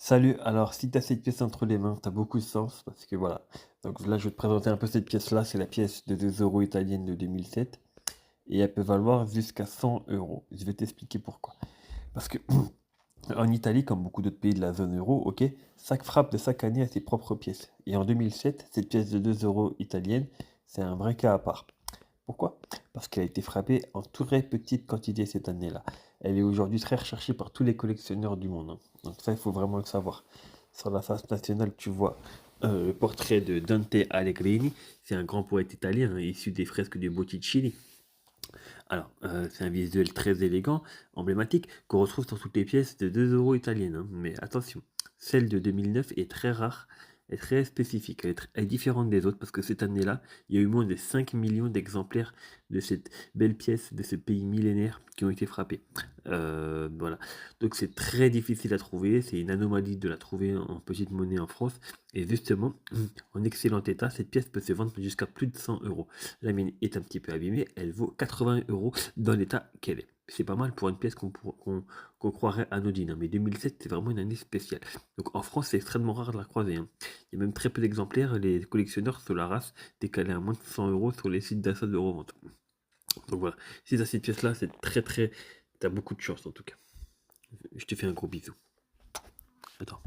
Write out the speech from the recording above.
Salut, alors si tu as cette pièce entre les mains, tu as beaucoup de sens parce que voilà. Donc là, je vais te présenter un peu cette pièce-là. C'est la pièce de 2 euros italienne de 2007 et elle peut valoir jusqu'à 100 euros. Je vais t'expliquer pourquoi. Parce que en Italie, comme beaucoup d'autres pays de la zone euro, ok, chaque frappe de chaque année a ses propres pièces. Et en 2007, cette pièce de 2 euros italienne, c'est un vrai cas à part. Pourquoi? Parce qu'elle a été frappée en très petite quantité cette année-là. Elle est aujourd'hui très recherchée par tous les collectionneurs du monde, hein. Donc ça, il faut vraiment le savoir. Sur la face nationale, tu vois le portrait de Dante Alighieri. C'est un grand poète italien, hein, issu des fresques de Botticini. Alors, c'est un visuel très élégant, emblématique, qu'on retrouve sur toutes les pièces de 2 euros italiennes, hein. Mais attention, celle de 2009 est très rare et très spécifique. Elle est différente des autres parce que cette année-là, il y a eu moins de 5 millions d'exemplaires de cette belle pièce de ce pays millénaire qui ont été frappés. Voilà. Donc c'est très difficile à trouver, c'est une anomalie de la trouver en petite monnaie en France. Et justement, en excellent état, cette pièce peut se vendre jusqu'à plus de 100 euros. La mienne est un petit peu abîmée, elle vaut 80 euros dans l'état qu'elle est. C'est pas mal pour une pièce qu'on croirait anodine, hein. Mais 2007, c'est vraiment une année spéciale. Donc en France, c'est extrêmement rare de la croiser, hein. Il y a même très peu d'exemplaires. Les collectionneurs se la race décalés à moins de 100 euros sur les sites d'achat de revente. Donc voilà, si t'as cette pièce-là, c'est très très... T'as beaucoup de chance en tout cas. Je te fais un gros bisou. Attends.